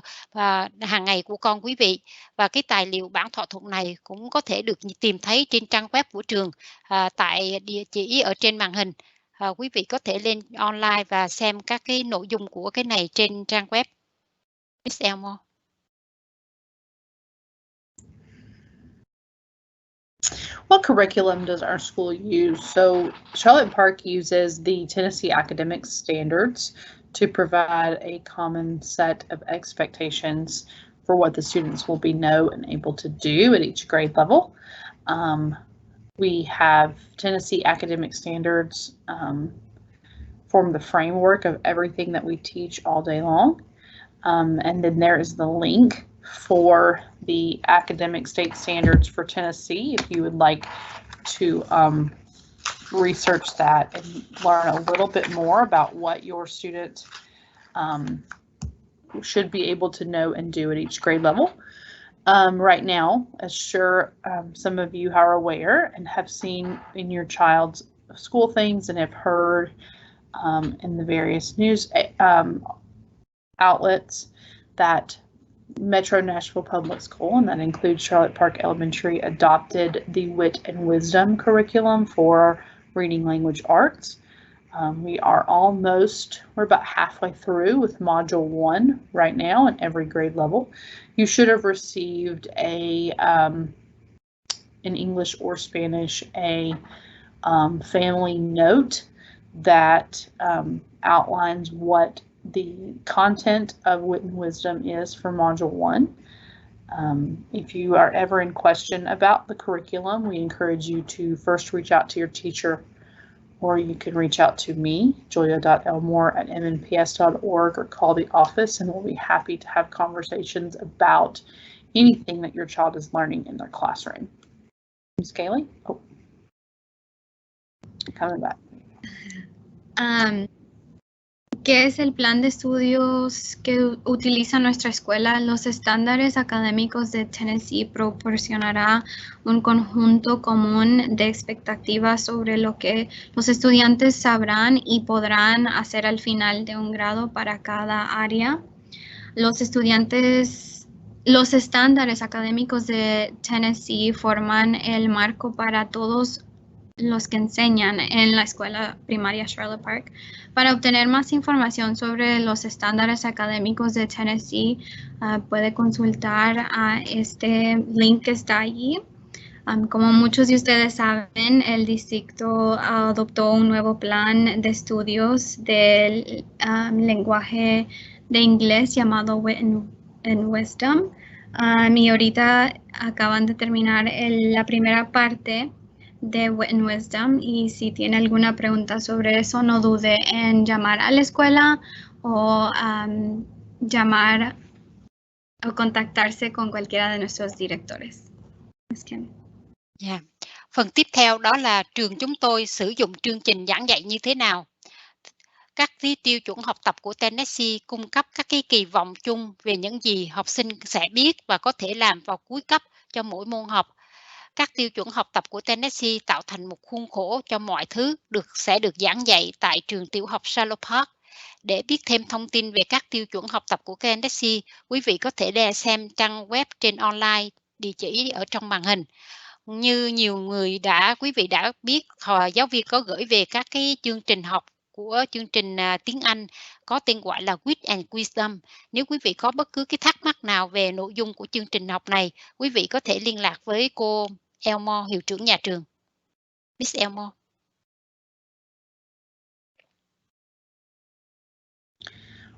hàng ngày của con quý vị. Và cái tài liệu bản thỏa thuận này cũng có thể được tìm thấy trên trang web của trường tại địa chỉ ở trên màn hình. Quý vị có thể lên online và xem các cái nội dung của cái này trên trang web. Miss Elmore. What curriculum does our school use? So Charlotte Park uses the Tennessee Academic Standards to provide a common set of expectations for what the students will be know and able to do at each grade level. We have Tennessee Academic Standards form the framework of everything that we teach all day long. And then there is the link for the academic state standards for Tennessee if you would like to research that and learn a little bit more about what your student should be able to know and do at each grade level. Right now, as sure some of you are aware and have seen in your child's school things and have heard in the various news outlets that Metro Nashville Public School, and that includes Charlotte Park Elementary, adopted the Wit and Wisdom curriculum for reading language arts. We're about halfway through with Module 1 right now in every grade level. You should have received in English or Spanish, a family note that outlines what the content of Wit and Wisdom is for Module 1. If you are ever in question about the curriculum, we encourage you to first reach out to your teacher, or you can reach out to me, julia.elmore@mnps.org, or call the office, and we'll be happy to have conversations about anything that your child is learning in their classroom. Ms. Kaylee? Oh, coming back. ¿Qué es el plan de estudios que utiliza nuestra escuela? Los estándares académicos de Tennessee proporcionará un conjunto común de expectativas sobre lo que los estudiantes sabrán y podrán hacer al final de un grado para cada área. Los estándares académicos de Tennessee forman el marco para todos los que enseñan en la escuela primaria Charlotte Park. Para obtener más información sobre los estándares académicos de Tennessee, puede consultar a este link que está allí. Como muchos de ustedes saben, el distrito adoptó un nuevo plan de estudios del lenguaje de inglés llamado Wit and Wisdom. Y ahorita acaban de terminar la primera parte de Wit and Wisdom, y si tiene alguna pregunta sobre eso, no dude en llamar a la escuela o llamar o contactarse con cualquiera de nuestros directores. Yeah. Phần tiếp theo đó là trường chúng tôi sử dụng chương trình giảng dạy như thế nào. Các tiêu chuẩn học tập của Tennessee cung cấp các kỳ vọng chung về những gì học sinh sẽ biết và có thể làm vào cuối cấp cho mỗi môn học. Các tiêu chuẩn học tập của Tennessee tạo thành một khuôn khổ cho mọi thứ sẽ được giảng dạy tại trường tiểu học Charlotte Park. Để biết thêm thông tin về các tiêu chuẩn học tập của Tennessee, quý vị có thể xem trang web trên online, địa chỉ ở trong màn hình. Như quý vị đã biết, giáo viên có gửi về các chương trình học của chương trình tiếng Anh có tên gọi là Wit and Wisdom. Nếu quý vị có bất cứ thắc mắc nào về nội dung của chương trình học này, quý vị có thể liên lạc với cô Elmore, hiệu trưởng nhà trường. Miss Elmore.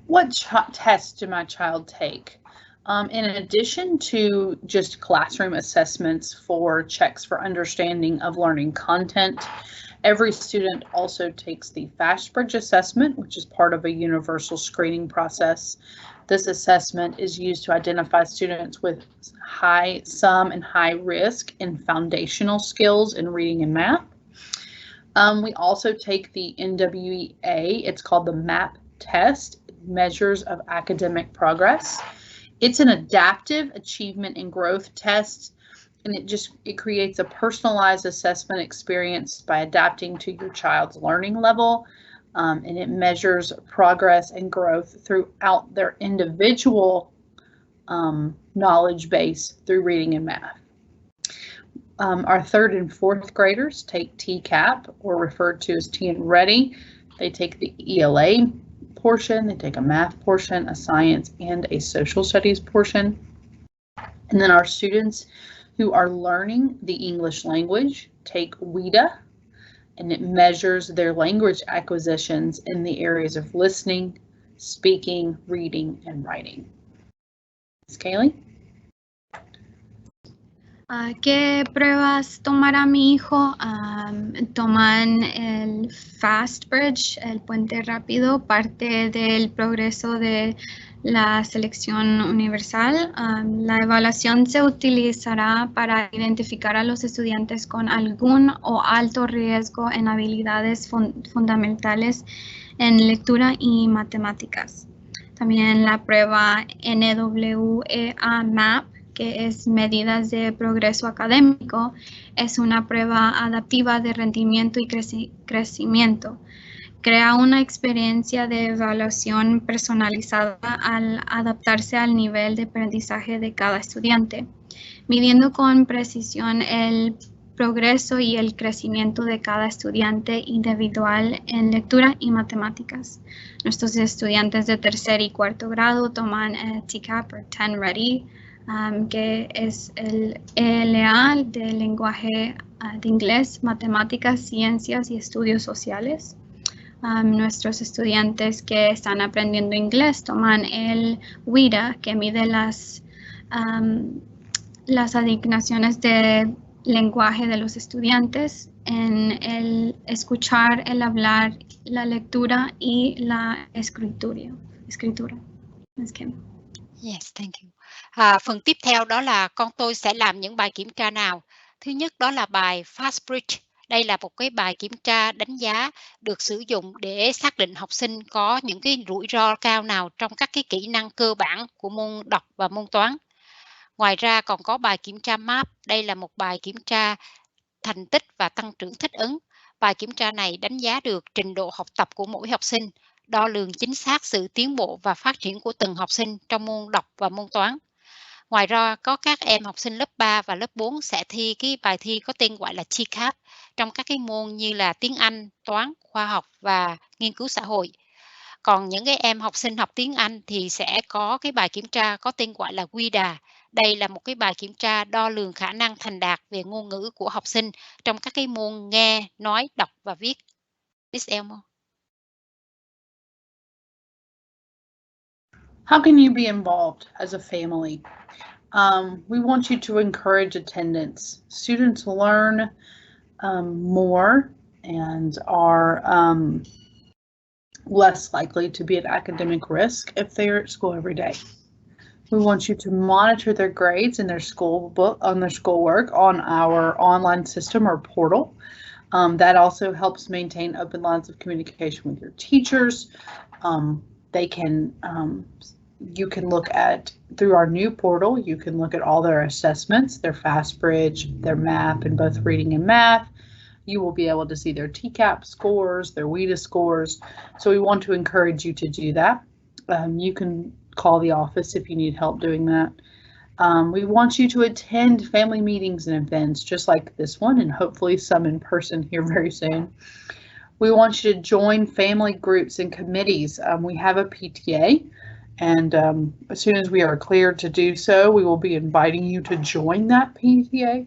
What tests do my child take? In addition to just classroom assessments for checks for understanding of learning content, every student also takes the FastBridge assessment, which is part of a universal screening process. This assessment is used to identify students with some and high risk in foundational skills in reading and math. We also take the NWEA, it's called the MAP test, measures of academic progress. It's an adaptive achievement and growth test, and it creates a personalized assessment experience by adapting to your child's learning level, and it measures progress and growth throughout their individual knowledge base through reading and math. Our 3rd and 4th graders take TCAP, or referred to as T and Ready. They take the ELA portion, they take a math portion, a science, and a social studies portion. And then our students who are learning the English language take WIDA, and it measures their language acquisitions in the areas of listening, speaking, reading, and writing. Ms. Kaylee? ¿Qué pruebas tomará mi hijo? Toman el Fast Bridge, el puente rápido, parte del progreso de la selección universal. La evaluación se utilizará para identificar a los estudiantes con algún o alto riesgo en habilidades fundamentales en lectura y matemáticas. También la prueba NWEA MAP, que es medidas de progreso académico, es una prueba adaptiva de rendimiento y crecimiento. Crea una experiencia de evaluación personalizada al adaptarse al nivel de aprendizaje de cada estudiante, midiendo con precisión el progreso y el crecimiento de cada estudiante individual en lectura y matemáticas. Nuestros estudiantes de tercer y cuarto grado toman TCAP o 10 Ready, que es el ELA de lenguaje de inglés, matemáticas, ciencias y estudios sociales. Nuestros estudiantes que están aprendiendo inglés toman el WIDA, que mide las asignaciones de lenguaje de los estudiantes en el escuchar, el hablar, la lectura y la escritura. Ms. Kim. Yes, thank you. Phần tiếp theo đó là con tôi sẽ làm những bài kiểm tra nào. Thứ nhất đó là bài Fast Bridge. Đây là một cái bài kiểm tra đánh giá được sử dụng để xác định học sinh có những cái rủi ro cao nào trong các cái kỹ năng cơ bản của môn đọc và môn toán. Ngoài ra còn có bài kiểm tra MAP. Đây là một bài kiểm tra thành tích và tăng trưởng thích ứng. Bài kiểm tra này đánh giá được trình độ học tập của mỗi học sinh, đo lường chính xác sự tiến bộ và phát triển của từng học sinh trong môn đọc và môn toán. Ngoài ra, có các em học sinh lớp 3 và lớp 4 sẽ thi cái bài thi có tên gọi là TCAP trong các cái môn như là tiếng Anh, toán, khoa học và nghiên cứu xã hội. Còn những cái em học sinh học tiếng Anh thì sẽ có cái bài kiểm tra có tên gọi là WIDA. Đây là một cái bài kiểm tra đo lường khả năng thành đạt về ngôn ngữ của học sinh trong các cái môn nghe, nói, đọc và viết. Miss Elmo. How can you be involved as a family? We want you to encourage attendance. Students learn more and are less likely to be at academic risk if they're at school every day. We want you to monitor their grades and their schoolwork on our online system or portal. That also helps maintain open lines of communication with your teachers. You can look at, through our new portal, you can look at all their assessments, their Fast Bridge, their MAP in both reading and math. You will be able to see their TCAP scores, their WIDA scores. So we want to encourage you to do that. You can call the office if you need help doing that. We want you to attend family meetings and events just like this one, and hopefully some in person here very soon. We want you to join family groups and committees. We have a PTA, and as soon as we are cleared to do so, we will be inviting you to join that PTA.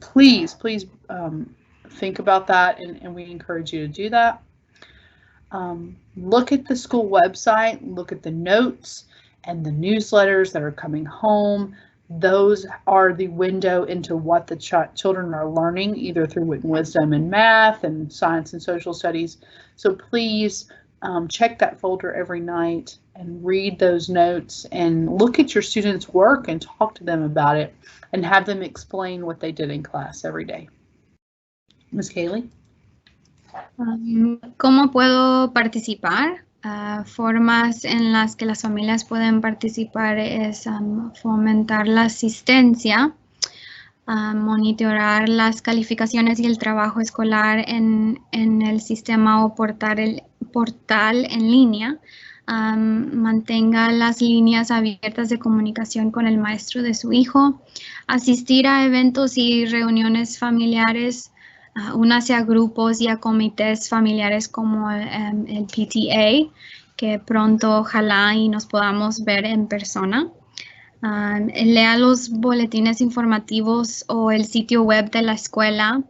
Please think about that, and we encourage you to do that. Look at the school website, look at the notes and the newsletters that are coming home. Those are the window into what the children are learning, either through Wit and Wisdom and math and science and social studies. So please check that folder every night and read those notes and look at your students' work and talk to them about it and have them explain what they did in class every day. Ms. Kaylee? ¿Cómo puedo participar? Formas en las que las familias pueden participar es fomentar la asistencia, monitorar las calificaciones y el trabajo escolar en el sistema o portal en línea, mantenga las líneas abiertas de comunicación con el maestro de su hijo, asistir a eventos y reuniones familiares, únase a grupos y a comités familiares como el PTA, que pronto ojalá y nos podamos ver en persona. Lea los boletines informativos o el sitio web de la escuela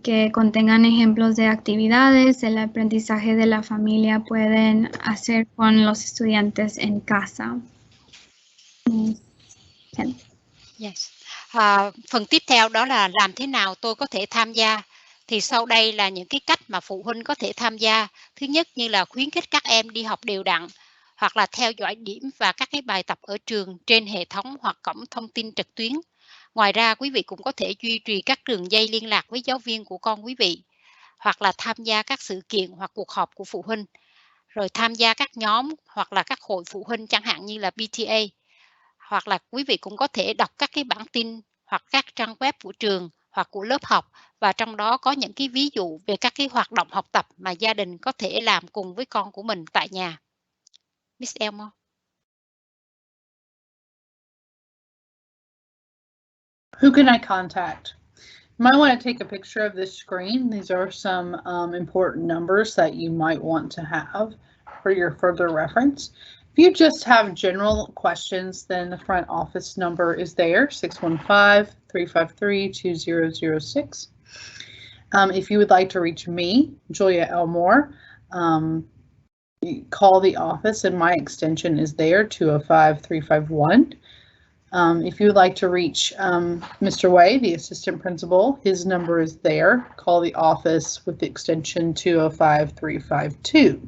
que contengan ejemplos de actividades, el aprendizaje de la familia pueden hacer con los estudiantes en casa. Yes. Phần tiếp theo đó là làm thế nào tôi có thể tham gia. Thì sau đây là những cái cách mà phụ huynh có thể tham gia. Thứ nhất như là khuyến khích các em đi học đều đặn, hoặc là theo dõi điểm và các cái bài tập ở trường trên hệ thống hoặc cổng thông tin trực tuyến. Ngoài ra quý vị cũng có thể duy trì các đường dây liên lạc với giáo viên của con quý vị, hoặc là tham gia các sự kiện hoặc cuộc họp của phụ huynh, rồi tham gia các nhóm hoặc là các hội phụ huynh chẳng hạn như là PTA. Hoặc là quý vị cũng có thể đọc các cái bản tin hoặc các trang web của trường hoặc của lớp học, và trong đó có những cái ví dụ về các cái hoạt động học tập mà gia đình có thể làm cùng với con của mình tại nhà. Miss Elmore. Who can I contact? You might want to take a picture of this screen. These are some important numbers that you might want to have for your further reference. If you just have general questions, then the front office number is there, 615-353-2006. If you would like to reach me, Julia Elmore, call the office and my extension is there, 205-351. If you would like to reach Mr. Way, the assistant principal, his number is there. Call the office with the extension 205-352.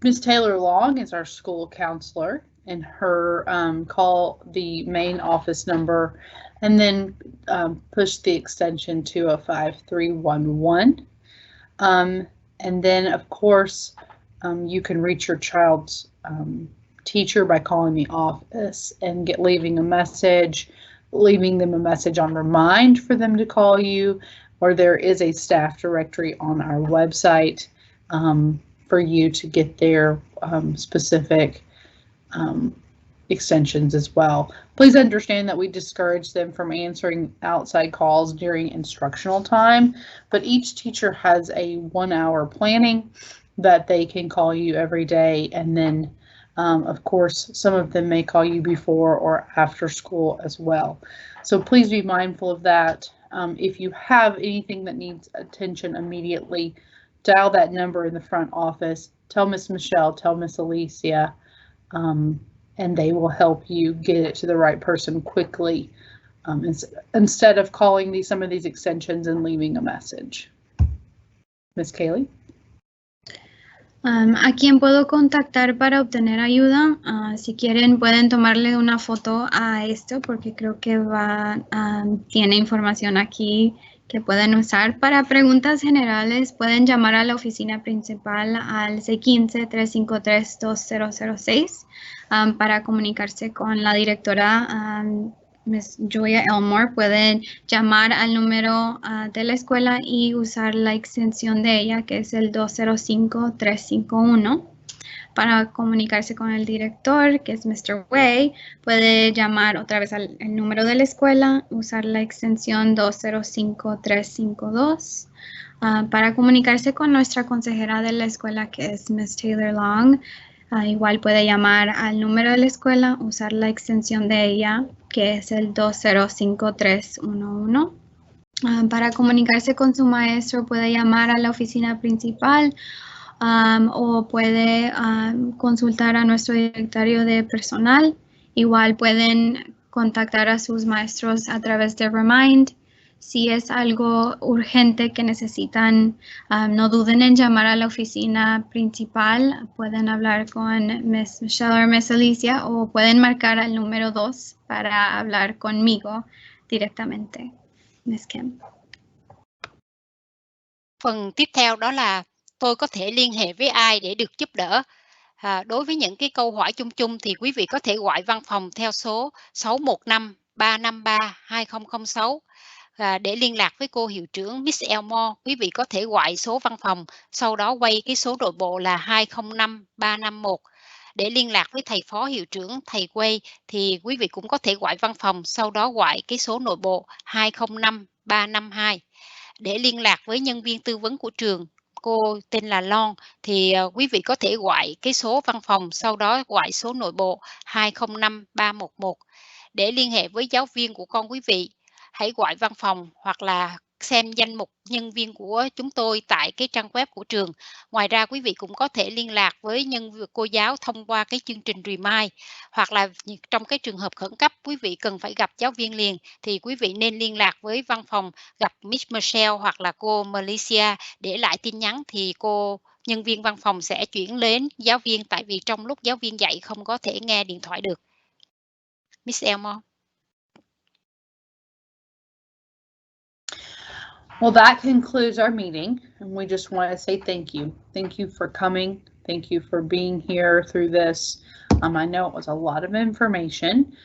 Ms. Taylor Long is our school counselor, and her call the main office number and then push the extension 205-311. And then, of course, you can reach your child's teacher by calling the office and leaving them a message on Remind for them to call you, or there is a staff directory on our website for you to get their specific extensions as well. Please understand that we discourage them from answering outside calls during instructional time, but each teacher has a 1-hour planning that they can call you every day, and then of course, some of them may call you before or after school as well. So please be mindful of that. If you have anything that needs attention immediately, dial that number in the front office, tell Miss Michelle, tell Miss Alicia, and they will help you get it to the right person quickly, instead of calling some of these extensions and leaving a message. Miss Kaylee? ¿A quién puedo contactar para obtener ayuda? Si quieren pueden tomarle una foto a esto porque creo que tiene información aquí que pueden usar. Para preguntas generales pueden llamar a la oficina principal al 615-353-2006 para comunicarse con la directora Ms. Julia Elmore. Pueden llamar al número de la escuela y usar la extensión de ella, que es el 205-351. Para comunicarse con el director, que es Mr. Way, puede llamar otra vez al número de la escuela, usar la extensión 205-352. Para comunicarse con nuestra consejera de la escuela, que es Ms. Taylor Long, igual puede llamar al número de la escuela, usar la extensión de ella, que es el 205-311. Para comunicarse con su maestro puede llamar a la oficina principal o puede consultar a nuestro directorio de personal. Igual pueden contactar a sus maestros a través de Remind. Si es algo urgente que necesitan, no duden en llamar a la oficina principal. Pueden hablar con Miss Michelle o Miss Alicia o pueden marcar al número 2 para hablar conmigo directamente. Miss Kim. Phần tiếp theo đó là tôi có thể liên hệ với ai để được giúp đỡ. Đối với những cái câu hỏi chung chung thì quý vị có thể gọi văn phòng theo số 615-353-2006. Để liên lạc với cô hiệu trưởng Miss Elmore, quý vị có thể gọi số văn phòng, sau đó quay cái số nội bộ là 205-351. Để liên lạc với thầy phó hiệu trưởng, thầy Quay, thì quý vị cũng có thể gọi văn phòng, sau đó gọi cái số nội bộ 205-352. Để liên lạc với nhân viên tư vấn của trường, cô tên là Lon, thì quý vị có thể gọi cái số văn phòng, sau đó gọi số nội bộ 205-311 để liên hệ với giáo viên của con quý vị. Hãy gọi văn phòng hoặc là xem danh mục nhân viên của chúng tôi tại cái trang web của trường. Ngoài ra quý vị cũng có thể liên lạc với cô giáo thông qua cái chương trình Remind, hoặc là trong cái trường hợp khẩn cấp quý vị cần phải gặp giáo viên liền thì quý vị nên liên lạc với văn phòng, gặp Miss Michelle hoặc là cô Melissa, để lại tin nhắn thì nhân viên văn phòng sẽ chuyển đến giáo viên, tại vì trong lúc giáo viên dạy không có thể nghe điện thoại được. Miss Elmore. Well, that concludes our meeting, and we just want to say thank you. Thank you for coming. Thank you for being here through this. I know it was a lot of information,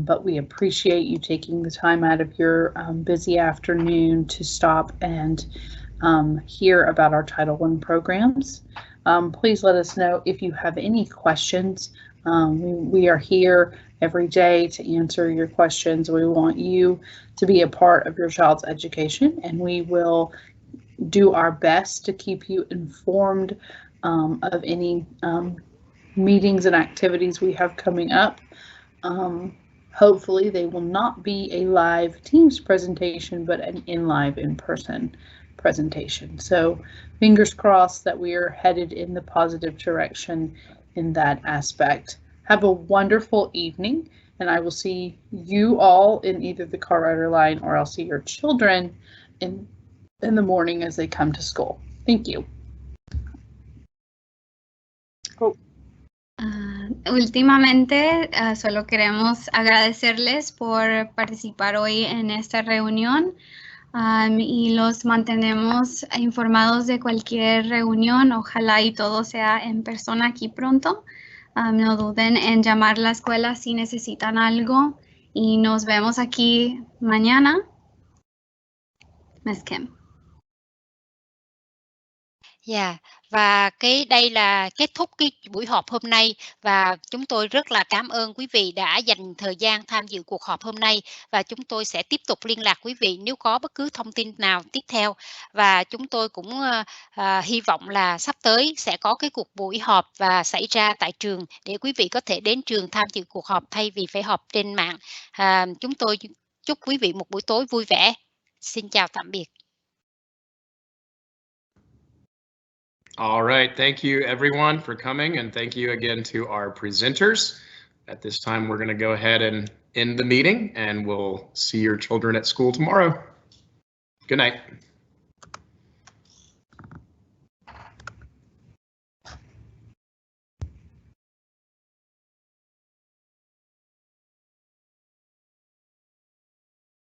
but we appreciate you taking the time out of your busy afternoon to stop and hear about our Title I programs. Please let us know if you have any questions. We are here every day to answer your questions. We want you to be a part of your child's education, and we will do our best to keep you informed of any meetings and activities we have coming up. Hopefully they will not be a live Teams presentation, but an in-person presentation. So fingers crossed that we are headed in the positive direction in that aspect. Have a wonderful evening, and I will see you all in either the car rider line, or I'll see your children in the morning as they come to school. Thank you. Últimamente, solo queremos agradecerles por participar hoy en esta reunión y los mantenemos informados de cualquier reunión. Ojalá y todo sea en persona aquí pronto. No duden en llamar a la escuela si necesitan algo, y nos vemos aquí mañana. Miss Kim. Yeah. Và đây là kết thúc cái buổi họp hôm nay, và chúng tôi rất là cảm ơn quý vị đã dành thời gian tham dự cuộc họp hôm nay, và chúng tôi sẽ tiếp tục liên lạc quý vị nếu có bất cứ thông tin nào tiếp theo. Và chúng tôi cũng hy vọng là sắp tới sẽ có cái cuộc buổi họp và xảy ra tại trường để quý vị có thể đến trường tham dự cuộc họp thay vì phải họp trên mạng. Chúng tôi chúc quý vị một buổi tối vui vẻ. Xin chào tạm biệt. All right, thank you everyone for coming, and thank you again to our presenters. At this time, we're going to go ahead and end the meeting, and we'll see your children at school tomorrow. Good night.